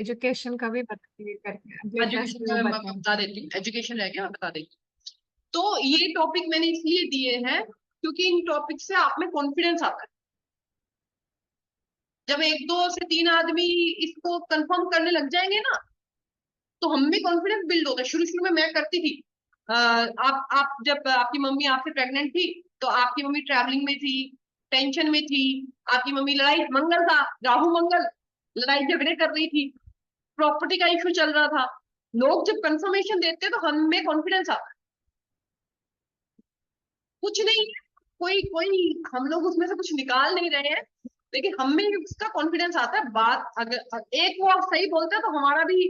Education का भी बताइए करके जितना एजुकेशन वो का मैं बताएं। बता देती हूँ, एजुकेशन रह गया, मैं बता देती हूँ। तो ये टॉपिक मैंने इसलिए दिए हैं क्योंकि इन टॉपिक से आप में कॉन्फिडेंस आता है। जब एक दो से तीन आदमी इसको कंफर्म करने लग जाएंगे ना, तो हम में कॉन्फिडेंस बिल्ड होता है। शुरू शुरू में मैं करती थी। आप जब आपकी मम्मी आपसे प्रेग्नेंट थी, तो आपकी मम्मी ट्रैवलिंग में थी, टेंशन में थी। आपकी मम्मी लड़ाई, मंगल था, राहु मंगल, लड़ाई झगड़े कर रही थी, प्रॉपर्टी का इशू चल रहा था। लोग जब कंफर्मेशन देते हैं तो हम में कॉन्फिडेंस आता है। कुछ नहीं है, कोई कोई हम लोग उसमें से कुछ निकाल नहीं रहे हैं, लेकिन हम में उसका कॉन्फिडेंस आता है। बात अगर एक वो सही बोलता है तो हमारा भी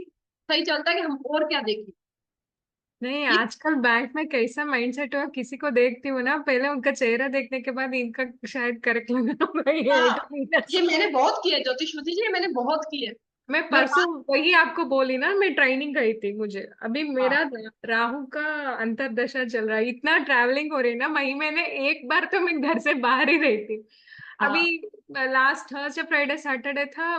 सही चलता है कि हम और क्या देखें। नहीं, ये आजकल बैंक में कैसा माइंडसेट हुआ, किसी को देखती हूँ ना, पहले उनका चेहरा देखने के बाद इनका शायद करेक्ट लगा होगा ये हाँ, ये एडमिनर्स। मैंने बहुत किया है ज्योतिषमती जी, ये मैंने बहुत की है। मैं मैं परसों वही आपको बोली ना, मैं ट्रेनिंग गई थी। मुझे अभी हाँ मेरा राहु का अंतर्दशा चल रहा है, इतना ट्रैवलिंग हो रही है ना, महीने में एक बार तो मैं घर से बाहर ही रहती हूँ। अभी हाँ, लास्ट थर्सडे फ्राइडे सैटरडे था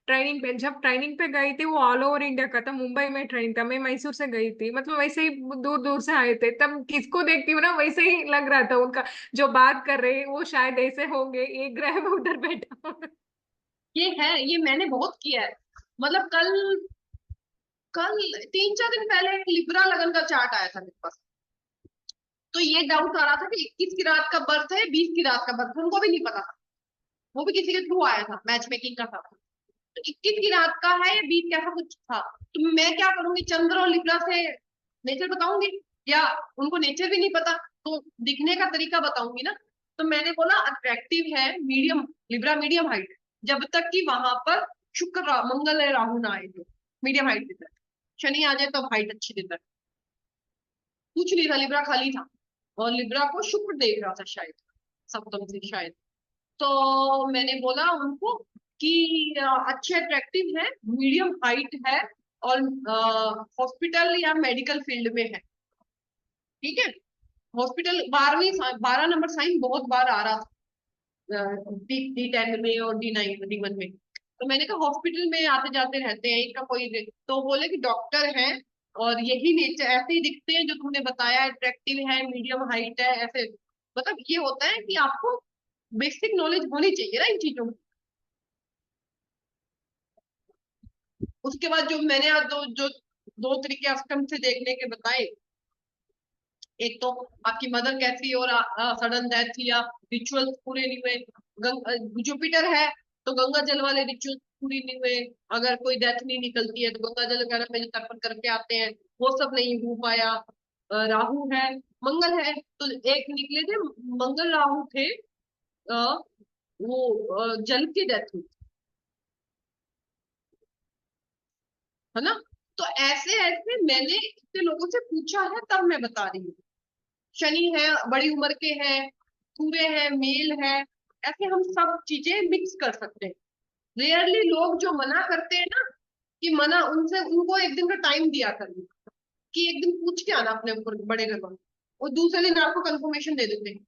ट्रेनिंग पे। जब ट्रेनिंग पे गई थी वो ऑल ओवर इंडिया का था, मुंबई में ट्रेनिंग था, मैं मैसूर से गई थी, मतलब वैसे ही दूर दूर से आए थे। तब किसको देखती हूँ ना वैसे ही लग रहा था उनका, जो बात कर रहे हैं वो शायद ऐसे होंगे, एक ग्रह में उधर बैठा होगा। ये है, ये मैंने बहुत किया है। मतलब कल कल 3 4 दिन पहले एक लिब्रा लगन का चार्ट आया था मेरे पास। तो ये डाउट आ रहा था कि 21 की रात का बर्थ है, 20 की रात का बर्थ है, उनको भी नहीं पता था। वो भी किसी के थ्रू आया था, मैच मेकिंग का था। तो 21 की रात का है या 20 कैसा कुछ था। तो मैं क्या करूंगी, चंद्र और लिब्रा से नेचर बताऊंगी, या उनको नेचर भी नहीं पता, तो दिखने का तरीका बताऊंगी ना। तो मैंने बोला अट्रैक्टिव है, मीडियम, लिब्रा मीडियम हाइट, जब तक कि वहां पर शुक्र मंगल है, राहु ना आए तो मीडियम हाइट देता है। शनि आ जाए तब हाइट अच्छी देता है। कुछ नहीं था, लिब्रा खाली था। और लिब्रा को शुक्र देख रहा था शायद, सप्तम से शायद। तो मैंने बोला उनको कि अच्छे अट्रैक्टिव है, मीडियम हाइट है, और हॉस्पिटल या मेडिकल फील्ड में है। ठीक है। हॉस्पिटल 12 नंबर साइन बहुत बार आ रहा था, D10 में और D9 D1 में। तो मैंने कहा हॉस्पिटल में आते जाते रहते हैं, इनका कोई तो बोले कि डॉक्टर हैं, और यही नेचर, ऐसे ही दिखते हैं जो तुमने बताया, अट्रैक्टिव है, मीडियम हाइट है, ऐसे। मतलब ये होता है कि आपको बेसिक नॉलेज होनी चाहिए ना इन चीजों में। उसके बाद जो मैंने आज दो तरीके अष्टम से देखने के बताए। एक तो आपकी मदर कैसी, और सडन डेथ या रिचुअल्स पूरे नहीं हुए। जुपिटर है तो गंगा जल वाले रिचुअल्स पूरी नहीं हुए। अगर कोई डेथ नहीं निकलती है तो गंगा जल वगैरह में जो तर्पण करके आते हैं वो सब नहीं हो पाया। राहु है, मंगल है, तो एक निकले थे, मंगल राहु थे। अ, वो जल की डेथ हुई, है ना। तो ऐसे ऐसे मैंने इतने लोगों से पूछा है, तब मैं बता रही हूँ। शनि है, बड़ी उम्र के हैं, सूर्य है, मेल है, ऐसे हम सब चीजें मिक्स कर सकते हैं। रेयरली लोग जो मना करते हैं ना, कि मना उनसे, उनको एक दिन का टाइम दिया करिए, कि एक दिन पूछ के आना अपने ऊपर बड़े घर में, और दूसरे दिन आपको कंफर्मेशन दे देते हैं।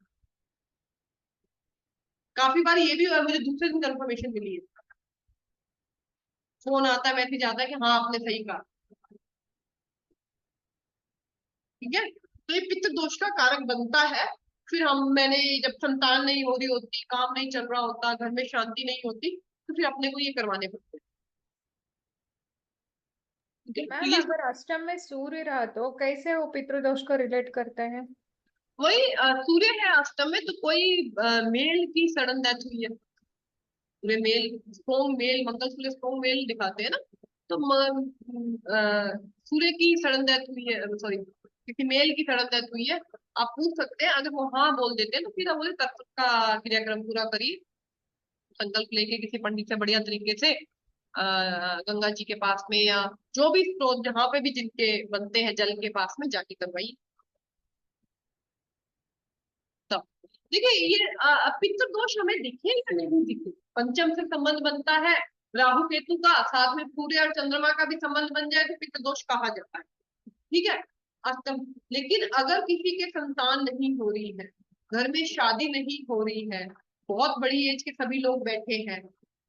काफी बार ये भी हुआ है, मुझे दूसरे दिन कंफर्मेशन मिली है। फोन आता है, मैसेज आता है कि हाँ आपने सही कहा। ठीक है। तो ये पितृ दोष का कारक बनता है। फिर मैंने जब संतान नहीं हो रही होती, काम नहीं चल रहा होता, घर में शांति नहीं होती, तो फिर अपने को ये करवाने पड़ते हैं। ठीक है, तो मैम ये अगर अष्टम में सूर्य रहा तो कैसे वो पितृदोष को रिलेट करते हैं? वही सूर्य है अष्टम में, तो कोई मेल की सडन डेथ हुई है। पूरे मेल, स्ट्रॉन्ग मेल, मंगल सूर्य स्ट्रॉन्ग मेल दिखाते हैं ना। तो सूर्य की सडन डेथ हुई है, सॉरी, किसी मेल की सडन डेथ हुई है। आप पूछ सकते हैं, अगर वो हाँ बोल देते हैं तो फिर आप बोले तत्व का क्रियाक्रम पूरा करिए। संकल्प लेके किसी पंडित से बढ़िया तरीके से, गंगा जी के पास में, या जो भी स्रोत जहाँ पे भी जिनके बनते हैं जल के पास में जाके करवाइए। तब देखिए ये पितृ दोष हमें दिखे या नहीं दिखे। पंचम से संबंध बनता है राहु केतु का, साथ में सूर्य और चंद्रमा का भी संबंध बन जाए तो पितृ दोष कहा जाता है। ठीक है। अष्टम। लेकिन अगर किसी के संतान नहीं हो रही है, घर में शादी नहीं हो रही है, बहुत बड़ी एज के सभी लोग बैठे हैं,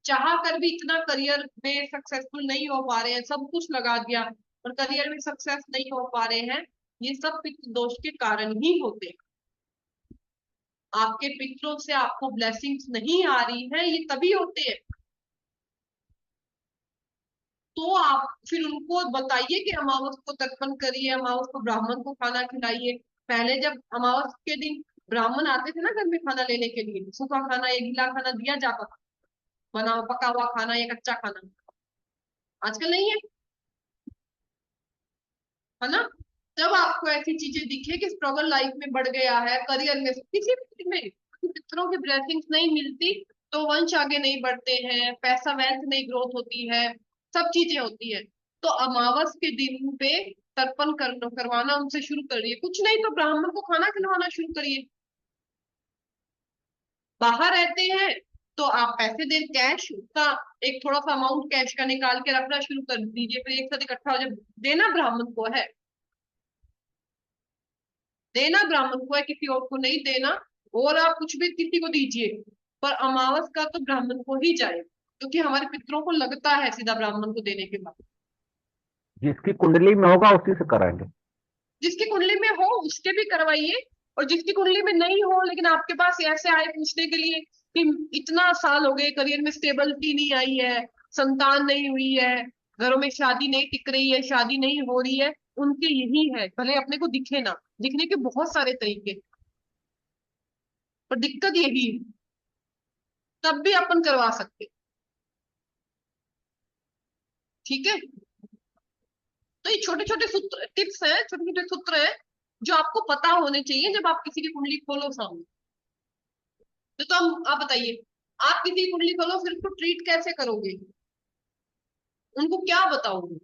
चाह कर भी इतना करियर में सक्सेसफुल नहीं हो पा रहे हैं, सब कुछ लगा दिया और करियर में सक्सेस नहीं हो पा रहे हैं, ये सब पितृ दोष के कारण ही होते हैं। आपके पितरों से आपको ब्लेसिंग्स नहीं आ रही है, ये तभी होते हैं। तो आप फिर उनको बताइए कि अमावस को तर्पण करिए, अमावस को ब्राह्मण को खाना खिलाइए। पहले जब अमावस के दिन ब्राह्मण आते थे ना घर में खाना लेने के लिए, सूखा खाना या गीला खाना दिया जाता था, बना पका हुआ खाना या कच्चा खाना। आजकल नहीं है, है ना। जब आपको ऐसी चीजें दिखे कि स्ट्रगल लाइफ में बढ़ गया है, करियर में, किसी भी चीज में पितरों की ब्लेसिंग्स नहीं मिलती, तो वंश आगे नहीं बढ़ते हैं, पैसा वेल्थ नहीं ग्रोथ होती है, सब चीजें होती है। तो अमावस के दिन पे तर्पण करवाना उनसे शुरू करिए, कुछ नहीं तो ब्राह्मण को खाना खिलवाना शुरू करिए। बाहर रहते हैं तो आप पैसे दे, कैश का एक थोड़ा सा अमाउंट कैश का निकाल के रखना शुरू कर दीजिए, फिर एक साथ इकट्ठा हो जाए। देना ब्राह्मण को है, देना ब्राह्मण को है, किसी और को नहीं देना। और आप कुछ भी किसी को दीजिए, पर अमावस का तो ब्राह्मण को ही जाए, क्योंकि हमारे पितरों को लगता है सीधा ब्राह्मण को देने के बाद। जिसकी कुंडली में होगा उसी से कराएंगे। जिसकी कुंडली में हो उसके भी करवाइए, और जिसकी कुंडली में नहीं हो लेकिन आपके पास ऐसे आए पूछने के लिए कि इतना साल हो गए करियर में स्टेबिलिटी नहीं आई है, संतान नहीं हुई है, घरों में शादी नहीं टिक रही है, शादी नहीं हो रही है, उनके यही है, भले अपने को दिखे ना, दिखने के बहुत सारे तरीके, पर दिक्कत यही है, तब भी अपन करवा सकते। ठीक है। तो ये छोटे छोटे सूत्र टिप्स हैं, छोटे छोटे सूत्र हैं जो आपको पता होने चाहिए जब आप किसी की कुंडली खोलो सामने। तो हम, आप बताइए, आप किसी की कुंडली खोलो फिर उसको ट्रीट कैसे करोगे, उनको क्या बताओगे,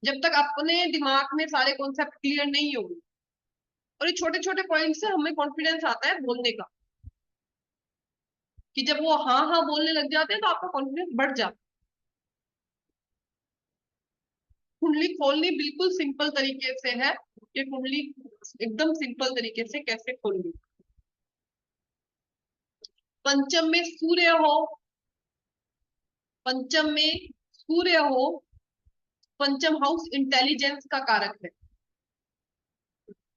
जब तक अपने दिमाग में सारे कॉन्सेप्ट क्लियर नहीं होंगे। और ये छोटे छोटे पॉइंट से हमें कॉन्फिडेंस आता है बोलने का, कि जब वो हाँ हाँ बोलने लग जाते हैं तो आपका कॉन्फिडेंस बढ़ जाता है। कुंडली खोलनी बिल्कुल सिंपल तरीके से है, ये कुंडली एकदम सिंपल तरीके से कैसे खोलनी। पंचम में सूर्य हो, पंचम में सूर्य हो, पंचम हाउस इंटेलिजेंस का कारक है।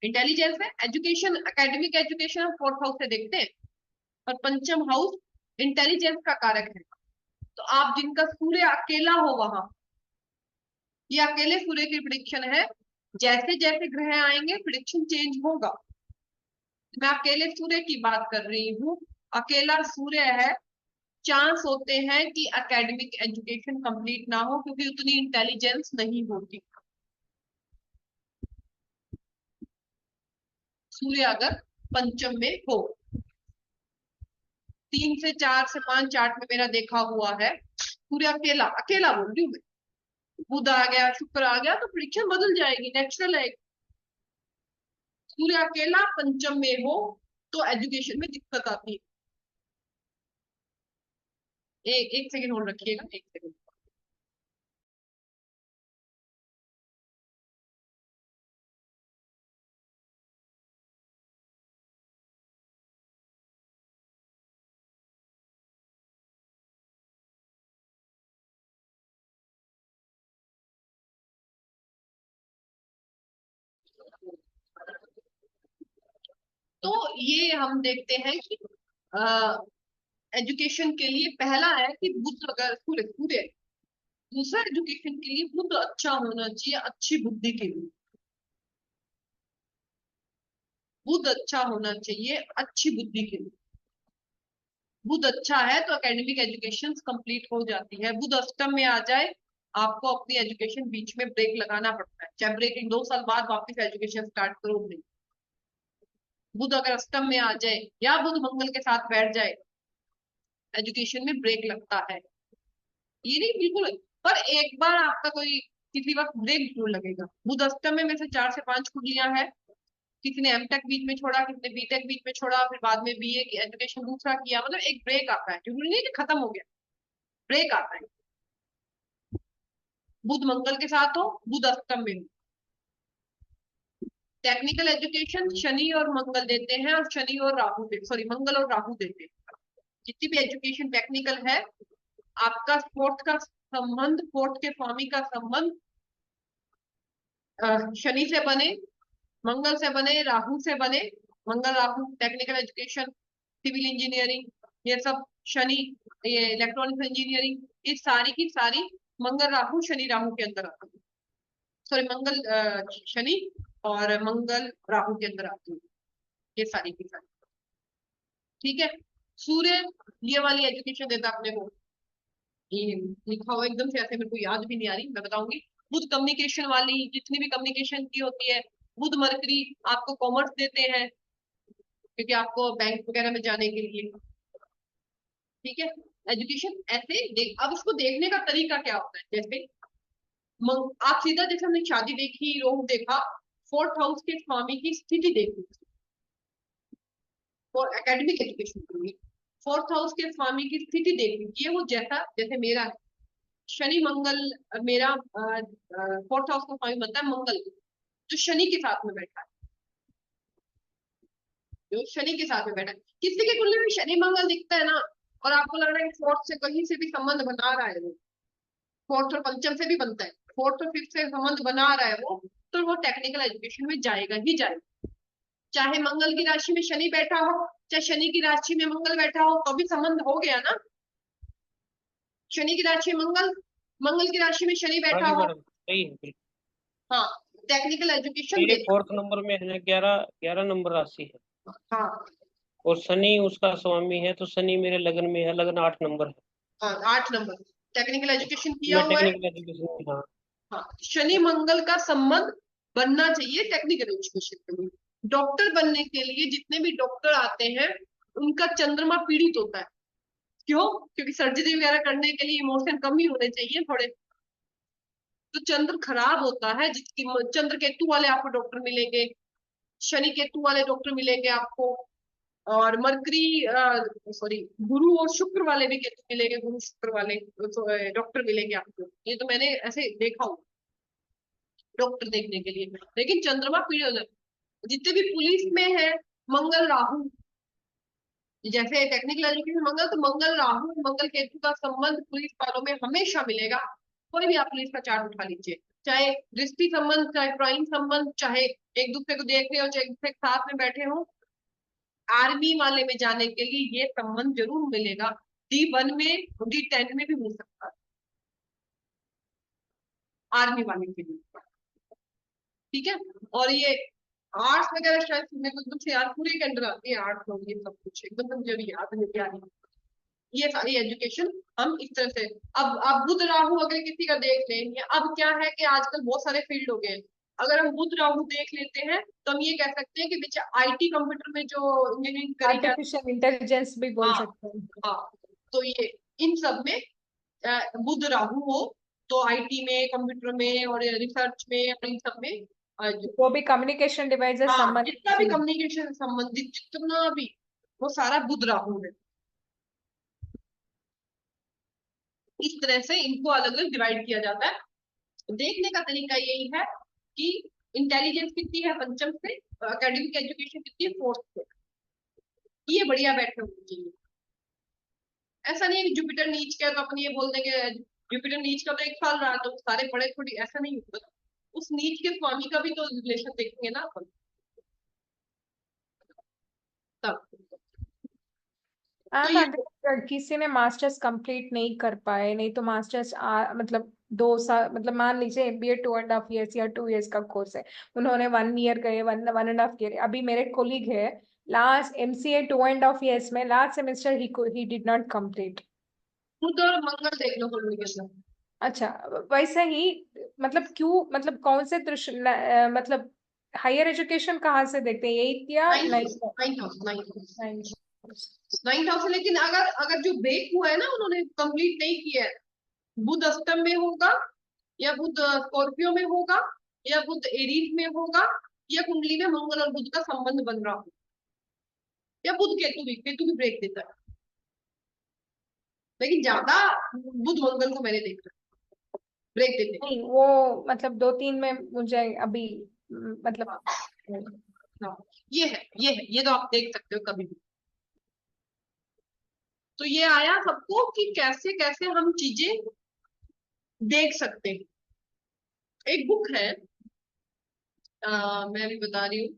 इंटेलिजेंस है, एजुकेशन, एकेडमिक एजुकेशन हम फोर्थ हाउस से देखते हैं, और पंचम हाउस इंटेलिजेंस का कारक है। तो आप जिनका सूर्य अकेला हो वहां, ये अकेले सूर्य की प्रिडिक्शन है, जैसे जैसे ग्रह आएंगे प्रिडिक्शन चेंज होगा। मैं अकेले सूर्य की बात कर रही हूँ, अकेला सूर्य है, चांस होते हैं कि एकेडमिक एजुकेशन कंप्लीट ना हो, क्योंकि उतनी इंटेलिजेंस नहीं होती सूर्य अगर पंचम में हो। 3 से 4 से 5 चार्ट में मेरा देखा हुआ है, सूर्य अकेला, अकेला बोल रही हूँ मैं, बुध आ गया, शुक्र आ गया, तो प्रिडिक्शन बदल जाएगी, नेचुरल है। सूर्य अकेला पंचम में हो तो एजुकेशन में दिक्कत आती है। एक एक सेकंड होल्ड रखिएगा, एक सेकंड। तो ये हम देखते हैं कि एजुकेशन के लिए पहला है कि बुद्ध, अगर सूर्य सूर्य, दूसरा एजुकेशन के लिए बुद्ध अच्छा होना चाहिए, अच्छी बुद्धि के लिए बुद्ध अच्छा होना चाहिए, अच्छी बुद्धि के लिए। बुध अच्छा है तो एकेडमिक एजुकेशन कंप्लीट हो जाती है। बुध अष्टम में आ जाए, आपको अपनी एजुकेशन बीच में ब्रेक लगाना पड़ता है, चाहे ब्रेक 2 साल बाद वापस एजुकेशन स्टार्ट करो नहीं। बुध अगर अष्टम में आ जाए या बुध मंगल के साथ बैठ जाए, एजुकेशन में ब्रेक लगता है। ये नहीं बिल्कुल, पर एक बार आपका कोई किसी वक्त ब्रेक जरूर लगेगा। बुध अष्टम में से 4 से 5 कुंडलियां हैं, किसी ने एमटेक बीच में छोड़ा, किसी ने बीटेक बीच में छोड़ा, फिर बाद में बीए की एजुकेशन दूसरा किया, मतलब एक ब्रेक आता है, जरूरी नहीं कि खत्म हो गया, ब्रेक आता है। बुध मंगल के साथ हो, बुध अष्टम में हो। टेक्निकल एजुकेशन शनि और मंगल देते हैं, और शनि और राहु दे, सॉरी मंगल और राहु देते हैं। जितनी भी एजुकेशन टेक्निकल है, आपका फोर्थ का संबंध, फोर्थ के स्वामी का संबंध शनि से बने, मंगल से बने, राहु से बने। Mangal Rahu technical education, civil engineering, ये सब शनि, ये इलेक्ट्रॉनिक्स इंजीनियरिंग, ये सारी की सारी मंगल राहु शनि राहु के अंदर आती है। सॉरी, मंगल शनि और मंगल राहु के अंदर आती है ये सारी की सारी। ठीक है। सूर्य ये वाली एजुकेशन देता अपने को, ये लिखा हुआ एकदम से ऐसे मेरे को याद भी नहीं आ रही, मैं बताऊंगी। बुध कम्युनिकेशन वाली, जितनी भी कम्युनिकेशन की होती है। बुध मरकरी आपको कॉमर्स देते हैं, क्योंकि आपको बैंक वगैरह में जाने के लिए। ठीक है। एजुकेशन ऐसे देख, अब उसको देखने का तरीका क्या होता है, जैसे आप सीधा, जैसे हमने शादी देखी, रोग देखा, फोर्थ हाउस के स्वामी की स्थिति देखी और एकेडमिक एजुकेशन के लिए फोर्थ हाउस के स्वामी की स्थिति देखनी चाहिए। वो जैसा, जैसे मेरा शनि मंगल, मेरा फोर्थ हाउस का स्वामी बनता है मंगल, जो शनि के साथ में बैठा है, जो शनि के साथ में बैठा है। किसी के कुंडली में शनि मंगल दिखता है ना, और आपको लग रहा है कि फोर्थ से कहीं से भी संबंध बना रहा है वो, फोर्थ और पंचम से भी बनता है, फोर्थ और फिफ्थ से संबंध बना रहा है वो, तो वो टेक्निकल एजुकेशन में जाएगा ही जाएगा। चाहे मंगल की राशि में शनि बैठा हो, चाहे शनि की राशि में मंगल बैठा हो, तो भी संबंध हो गया ना। शनि की राशि में मंगल, मंगल की राशि में शनि हाँ बैठा जी हो। मैडम, सही है बिल्कुल। हाँ, टेक्निकल एजुकेशन मेरे देता। फोर्थ नंबर में है 11 नंबर राशि है, हाँ और शनि उसका स्वामी है, तो शनि मेरे लगन में है, लगन 8 नंबर है। हाँ, 8 नंबर टेक्निकल एजुकेशन किया मैं हुआ है। टेक्निकल एजुकेशन में, हाँ। हाँ, शनि मंगल का संबंध बनना चाहिए टेक्निकल एजुकेशन के लिए। डॉक्टर बनने के लिए जितने भी डॉक्टर आते हैं, उनका चंद्रमा पीड़ित होता है। क्यों? क्योंकि सर्जरी वगैरह करने के लिए इमोशन कम ही होने चाहिए थोड़े, तो चंद्र खराब होता है। जिसकी चंद्र केतु वाले आपको डॉक्टर मिलेंगे, शनि केतु वाले डॉक्टर मिलेंगे आपको, और मरकरी, सॉरी, गुरु और शुक्र वाले भी केतु मिलेंगे, गुरु शुक्र वाले डॉक्टर मिलेंगे आपको। ये तो मैंने ऐसे देखा हूँ डॉक्टर देखने के लिए। लेकिन चंद्रमा पीरियड, जितने भी पुलिस में है, मंगल राहु, जैसे टेक्निकल एजुकेशन मंगल, तो मंगल राहु मंगल केतु का संबंध पुलिस वालों में हमेशा मिलेगा। कोई भी आप पुलिस का चार्ट उठा लीजिए, चाहे दृष्टि संबंध, चाहे क्राइम संबंध, चाहे एक दूसरे को देख रहे हो, चाहे एक दूसरे के साथ में बैठे हो, आर्मी वाले में जाने के लिए ये संबंध जरूर मिलेगा। D1 में, D10 में भी मिल सकता है आर्मी वाले के लिए। ठीक है। और ये आर्ट्स वगैरह शायद मेरे को एकदम से याद, पूरे के अंडर आती है आर्ट्स और ये सब कुछ, एकदम से मुझे अभी याद नहीं आ रही। ये सारी एजुकेशन हम इस तरह से, अब बुध राहु अगर किसी का देख लें, या अब क्या है कि आजकल बहुत सारे फील्ड हो गए हैं, अगर हम बुध राहु देख लेते हैं तो हम ये कह सकते हैं कि बेचा IT कंप्यूटर में जो इंजीनियरिंग करी जाती आर्टिफिशियल इंटेलिजेंस भी है, बोल हाँ सकते हैं। हाँ, तो ये इन सब में बुध राहु हो, तो IT में, कंप्यूटर में और रिसर्च में और इन सब में जो भी कम्युनिकेशन डिवाइसेस हाँ, जितना भी संबंधित। कम्युनिकेशन संबंधित जितना भी, वो सारा बुध राहु है। इस तरह से इनको अलग अलग डिवाइड किया जाता है। देखने का तरीका यही है कि इंटेलिजेंस कितनी है पंचम से, एकेडमिक एजुकेशन कितनी है फोर्थ से, ये बढ़िया बैठे होने चाहिए। ऐसा नहीं है कि जुपिटर नीच का तो अपन ये बोल देंगे जुपिटर नीच का तो 1 साल रहा तो सारे पढ़े थोड़ी, ऐसा नहीं होता। उस नीच के स्वामी का भी तो रिलेशन देखेंगे ना अपन तब। तो मैम ये अगर किसी ने मास्टर्स कंप्लीट नहीं कर पाए, नहीं तो मास्टर्स मतलब 2 साल, मतलब मान लीजिए MBA 2.5 years या 2 years का कोर्स है, उन्होंने 1 year गए, 1.5 year। अभी मेरे कोलीग है, लास्ट MCA 2.5 years में लास्ट सेमेस्टर ही डिड नॉट कंप्लीट। बुध और मंगल देख लो कम्युनिकेशन। अच्छा, वैसे ही, मतलब क्यों, मतलब कौन से दृश्य मतलब हायर एजुकेशन कहाँ से देखते हैं, 8th या 9th? 9th। 9,000, लेकिन अगर अगर जो ब्रेक हुआ है ना, उन्होंने कंप्लीट नहीं किया है, बुध अष्टम में होगा, या बुध स्कॉर्पियो में होगा, या बुध एरीज में होगा, या कुंडली में मंगल और बुध का संबंध बन रहा हो, या बुध केतु भी ब्रेक देता है, लेकिन ज्यादा बुध मंगल को मैंने देखा ब्रेक देते। नहीं, वो मतलब 2-3 में मुझे अभी मतलब। हाँ, ये है, ये तो आप देख सकते हो कभी भी। तो ये आया सबको कि कैसे कैसे हम चीजें देख सकते हैं। एक बुक है, मैं भी बता रही हूँ।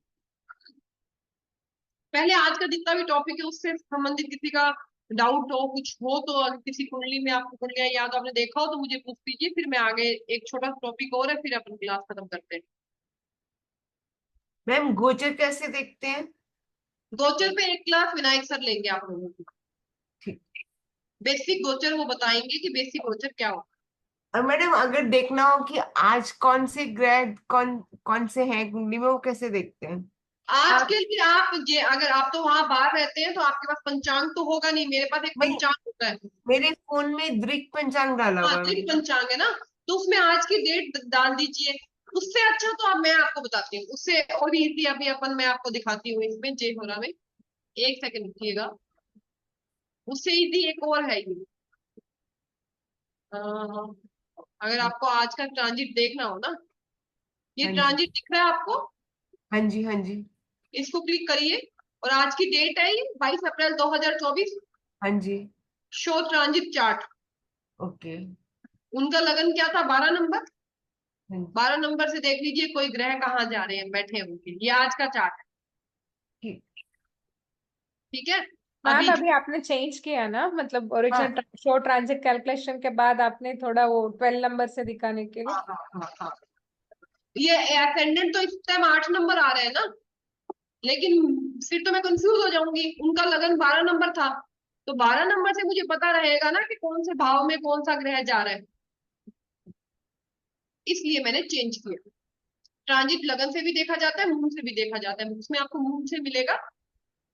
पहले आज का जितना भी टॉपिक है उससे संबंधित किसी का डाउट हो, कुछ हो, तो अगर किसी कुंडली में आपको कुंडलियां याद आपने देखा हो तो मुझे पूछ लीजिए, फिर मैं आगे एक छोटा टॉपिक और है, फिर अपन क्लास खत्म करते हैं। मैम गोचर कैसे देखते हैं? गोचर पे एक क्लास विनायक सर लेंगे आप लोगों की। ठीक। बेसिक गोचर वो बताएंगे कि बेसिक गोचर क्या होता और मैडम अगर देखना हो कि आज कौन से ग्रह कौन कौन से हैं कुंडली में, वो कैसे देखते हैं? है। आज आप के लिए आप अगर आप तो वहां बाहर रहते हैं तो आपके पास पंचांग तो होगा नहीं, मेरे पास एक नहीं, पंचांग होता है। मेरे फोन में दृक पंचांग डाला हाँ, हुआ है एक मैंने। पंचांग है ना, तो उसमें आज की डेट डाल दीजिए। उससे अच्छा तो अब मैं आपको बताती हूँ, उससे और इजी अभी अपन मैं आपको दिखाती हूँ इसमें जय हो रहा में। एक सेकंड रुकिएगा। उससे इजी एक और है ये। अ, अगर आपको आज का ट्रांजिट देखना हो ना, ये हाँ जी, ट्रांजिट दिख रहा है आपको, हाँ जी, हाँ जी, इसको क्लिक करिए। और आज की डेट है ये 22 अप्रैल 2024। हाँ जी। Show transit chart. ओके। उनका लगन क्या था? 12 नंबर। हाँ जी। 12 नंबर से देख लीजिए कोई ग्रह कहाँ जा रहे हैं, बैठे हैं उनके। ये आज का चार्ट है। ठीक। ठीक है। मैम अभी अभी आपने चेंज किया ना, मतलब हाँ, ओरिजिनल शो ट्रांजिट कैलकुलेशन के बाद आपने थोड़ा वो 12 नंबर से दिखाने के हाँ लिए। हाँ हाँ हाँ। ये एसेंडेंट तो इस टाइम 8 नंबर आ रहे हैं ना, लेकिन फिर तो मैं कंफ्यूज हो जाऊंगी। उनका लगन 12 नंबर था, तो 12 नंबर से मुझे पता रहेगा ना कि कौन से भाव में कौन सा ग्रह जा रहा है, इसलिए मैंने चेंज किया। ट्रांजिट लगन से भी देखा जाता है, मून से भी देखा जाता है। उसमें आपको मून से मिलेगा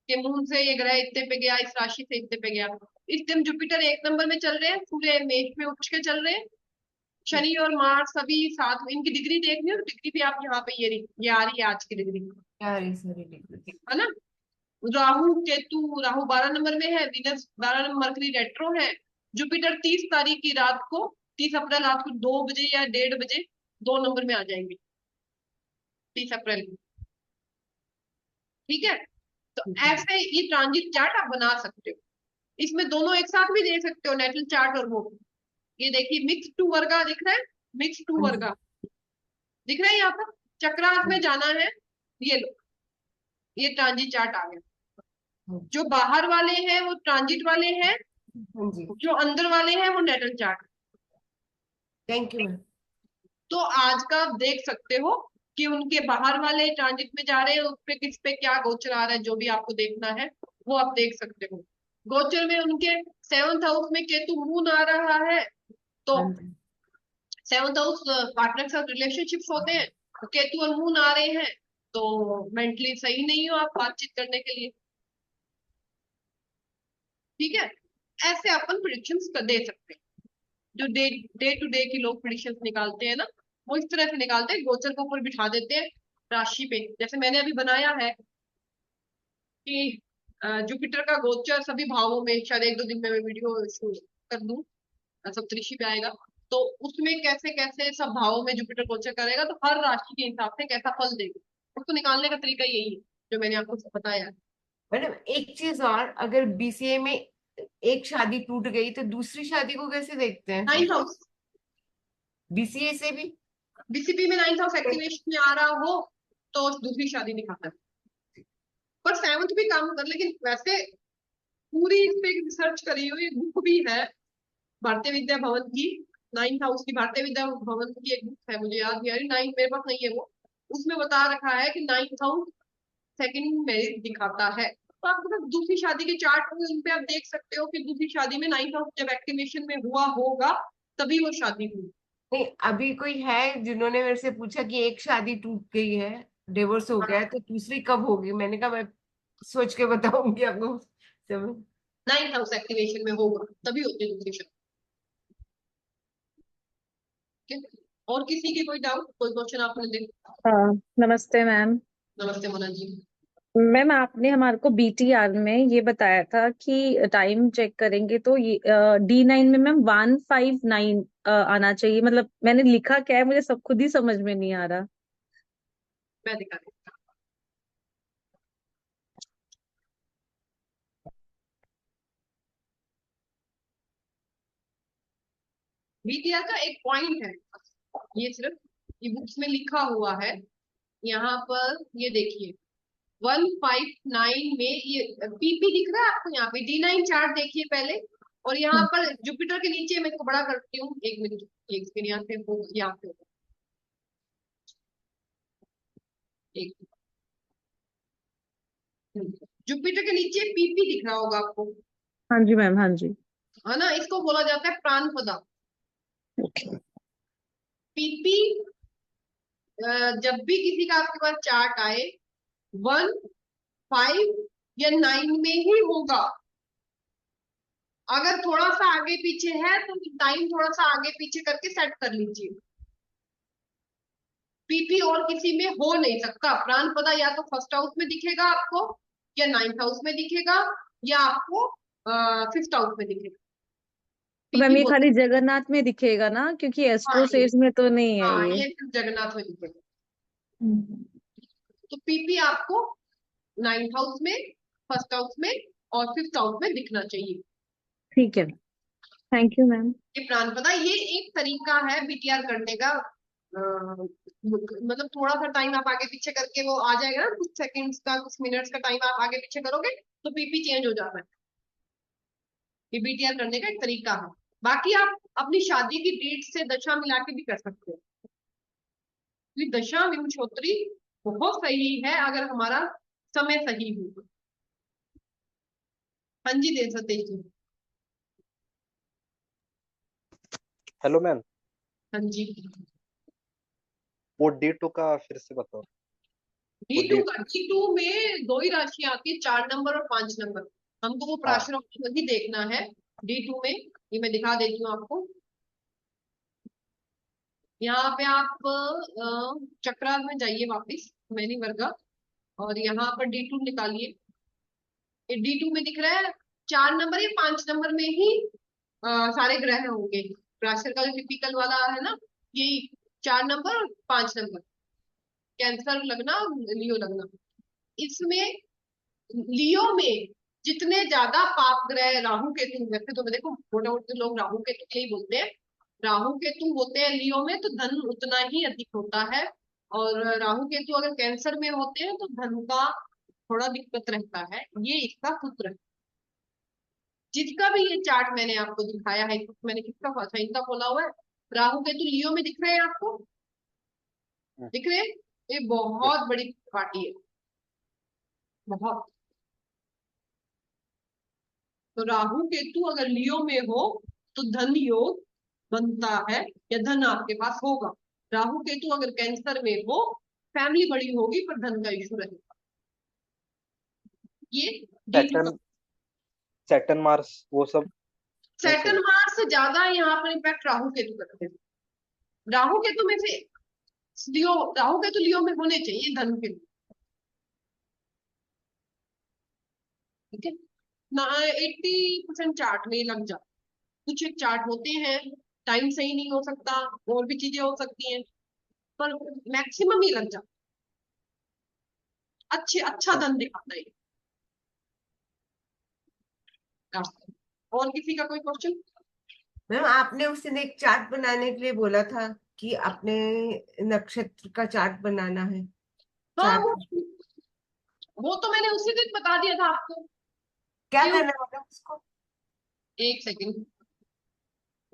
कि मून से ये ग्रह इतने पे गया, इस राशि से इतने पे गया। इस टाइम जुपिटर 1 नंबर में चल रहे हैं, सूर्य मेष में उठ के चल रहे हैं, शनि और मार्स सभी साथ में। इनकी डिग्री देखनी हो तो डिग्री भी आप यहाँ पे ये आ रही है आज की डिग्री, क्या रही सारी डिग्री? है ना। राहु केतु, राहु 12 नंबर में है, विनस 12 नंबर, मरकरी रेट्रो है। जुपिटर 30 तारीख की रात को, 30 अप्रैल रात को 2 बजे या 1:30 बजे 2 नंबर में आ जाएंगे, 30 अप्रैल को। ठीक है। तो ठीक है। ऐसे ये ट्रांजिट चार्ट आप बना सकते हो। इसमें दोनों एक साथ भी देख सकते हो, नेटल चार्ट और वो। ये देखिए मिक्स टू वर्गा दिख रहा है, मिक्स टू हाँ जी, वर्गा दिख रहा है यहाँ पर। चक्रास हाँ में जाना है, ये लो, ये ट्रांजिट चार्ट आ गया। हाँ जो बाहर वाले हैं वो ट्रांजिट वाले हैं, हाँ जी। जो अंदर वाले हैं वो natal chart. Thank you ma'am. तो आज का आप देख सकते हो कि उनके बाहर वाले ट्रांजिट में जा रहे हैं, उस पे किस पे क्या गोचर आ रहा है, जो भी आपको देखना है वो आप देख सकते हो। गोचर में उनके 7th हाउस में केतु मून आ रहा है, तो हाँ जी। 7th हाउस पार्टनर के साथ रिलेशनशिप्स होते हैं, तो केतु और मून आ रहे हैं, तो मेंटली सही नहीं हो आप बातचीत करने के लिए। ठीक है। ऐसे अपन प्रिडिक्शंस दे सकते हैं। जो डे डे टू डे की लोग प्रिडिक्शंस निकालते हैं ना, वो इस तरह से निकालते हैं, गोचर के ऊपर बिठा देते हैं राशि पे। जैसे मैंने अभी बनाया है कि जुपिटर का गोचर सभी भावों में, शायद 1-2 दिन में मैं वीडियो शूट कर दूं, सप्तऋषि पे आएगा, तो उसमें कैसे कैसे सब भावों में जुपिटर गोचर करेगा, तो हर राशि के हिसाब से कैसा फल देगा, उसको निकालने का तरीका यही है जो मैंने आपको बताया है। मैडम एक चीज और, अगर बीसीए में एक शादी टूट गई तो दूसरी शादी को कैसे देखते हैं? 9th हाउस, बीसीए से भी? बीसीपी में 9th हाउस एक्टिवेशन में आ रहा हो तो दूसरी शादी दिखाता है, पर 7th भी काम कर। लेकिन वैसे पूरी इस पे रिसर्च करी हुई बुक भी है, भारतीय विद्या भवन की। 9th हाउस की भारतीय विद्या भवन की एक बुक है, मुझे याद नहीं आ रही, 9 मेरे पास नहीं है वो। उसमें बता रखा है कि 9th हाउस सेकंड मैरिज दिखाता है। तो आपके पास दूसरी शादी के चार्ट होंगे, उन पे आप देख सकते हो कि दूसरी शादी में 9th हाउस जब एक्टिवेशन में हुआ होगा तभी वो शादी हुई। नहीं, अभी कोई है जिन्होंने मेरे से पूछा कि एक शादी टूट गई है, डिवोर्स हो गया है, तो दूसरी कब होगी? मैंने कहा मैं सोच के बताऊंगी आपको समय। 9th हाउस एक्टिवेशन में होगा तभी होती है दूसरी शादी। ठीक है? और किसी की कोई डाउट, कोई क्वेश्चन आपने दे। हाँ, नमस्ते मैम। नमस्ते मोना जी। मैम आपने हमारे को बीटीआर में ये बताया था कि टाइम चेक करेंगे तो ये D9 में मैम 159 आना चाहिए। मतलब मैंने लिखा क्या है मुझे सब खुद ही समझ में नहीं आ रहा। मैं दिखा रही बीटीआर का एक पॉइंट है, ये सिर्फ ये बुक्स में लिखा हुआ है। यहाँ पर ये देखिए 159 में ये पीपी दिख रहा है आपको, यहाँ पे D9 चार्ट देखिए पहले, और यहाँ पर जुपिटर के नीचे मैं इसको बड़ा करती हूँ, एक मिनट, एक सेकंड, यहाँ पे यहाँ पे एक जुपिटर के नीचे पीपी दिख रहा होगा आपको, हाँ जी मैम, हाँ जी। है ना, इसको बोला जाता है प्राणपदा। पीपी जब भी किसी का आपके पास चार्ट आए 1, 5 या 9 में ही होगा। अगर थोड़ा सा आगे पीछे है तो टाइम थोड़ा सा आगे पीछे करके सेट कर लीजिए। पीपी और किसी में हो नहीं सकता। प्राणपदा या तो फर्स्ट हाउस में दिखेगा आपको, या 9th हाउस में दिखेगा, या आपको 5th हाउस में दिखेगा। मैम पीपी ये हो, खाली जगन्नाथ में दिखेगा ना, क्योंकि हाँ ये, एस्ट्रोसेज में तो नहीं है हाँ ये। ये सिर्फ जगन्नाथ में दिखेगा। हम्म। तो पीपी आपको 9th हाउस में, फर्स्ट हाउस में और 5th हाउस में दिखना चाहिए। ठीक है, थैंक यू मैम। ये प्राणपदा, ये एक तरीका है बीटीआर करने का। मतलब थोड़ा सा टाइम आप आगे पीछे करके वो आ जाएगा ना, कुछ सेकंड्स का, कुछ मिनट्स का टाइम आप आगे पीछे करोगे तो पीपी चेंज हो जाता है। ये बीटीआर करने का एक तरीका है। बाकी आप अपनी शादी की डेट से दशा मिला के भी कर सकते हो। ये दशा विंशोत्तरी बहुत सही है अगर हमारा समय सही हो। हाँ जी, दे सतीश जी। हेलो मैम, हाँ जी, वो D2 का फिर से बताओ। वो D2 D का, D2 में दो ही राशियां आती है, 4 नंबर और 5 नंबर। हमको वो हाँ प्राशर ही देखना है D2 में। ये मैं दिखा देती हूँ आपको। यहाँ पे आप चक्रास में जाइए वापिस, मैनी वर्गा, और यहाँ पर D2 निकालिए। ये D2 में दिख रहा है 4 नंबर या 5 नंबर में ही सारे ग्रह होंगे। प्राशर का जो टिपिकल वाला है ना, यही 4 नंबर और 5 नंबर, कैंसर लगना और लियो लगना। इसमें लियो में जितने ज्यादा पाप ग्रह राहु केतु, वैसे तो देखो मोटे मोटे लोग राहु केतु के ही बोलते हैं, राहु केतु होते हैं लियो में तो धन उतना ही अधिक होता है। और राहु केतु अगर कैंसर में होते हैं तो धन का थोड़ा दिक्कत रहता है। ये इसका सूत्र है। जिसका भी ये चार्ट मैंने आपको दिखाया है, मैंने किसका साइन का खोला हुआ है, राहु केतु लियो में दिख रहे हैं आपको, दिख रहे हैं? ये बहुत बड़ी पार्टी है, बहुत। तो राहु केतु अगर लियो में हो तो धन योग बनता है, या धन आपके पास होगा। राहु केतु अगर कैंसर में हो, फैमिली बड़ी होगी पर धन का इशू रहेगा। ये D2 का। सैटर्न सैटर्न मार्स वो सब नहीं सैटर्न चाहिए। मार्स से ज्यादा यहाँ पर इम्पैक्ट राहु केतु करते हैं। राहु केतु में से लियो, राहु केतु लियो में होने चाहिए धन के लिए, ठीक है ना। 80% चार्ट में लग जाता। कुछ एक चार्ट होते हैं टाइम सही नहीं हो सकता, और भी चीजें हो सकती हैं, पर मैक्सिमम ही लग जाता। अच्छा धन दिखाता है। और किसी का कोई क्वेश्चन? मैम आपने उस दिन एक चार्ट बनाने के लिए बोला था कि अपने नक्षत्र का चार्ट बनाना है। हाँ, चार्ट वो तो मैंने उसी दिन बता दिया था आपको। क्या क्यों? करना होगा उसको? एक सेकंड,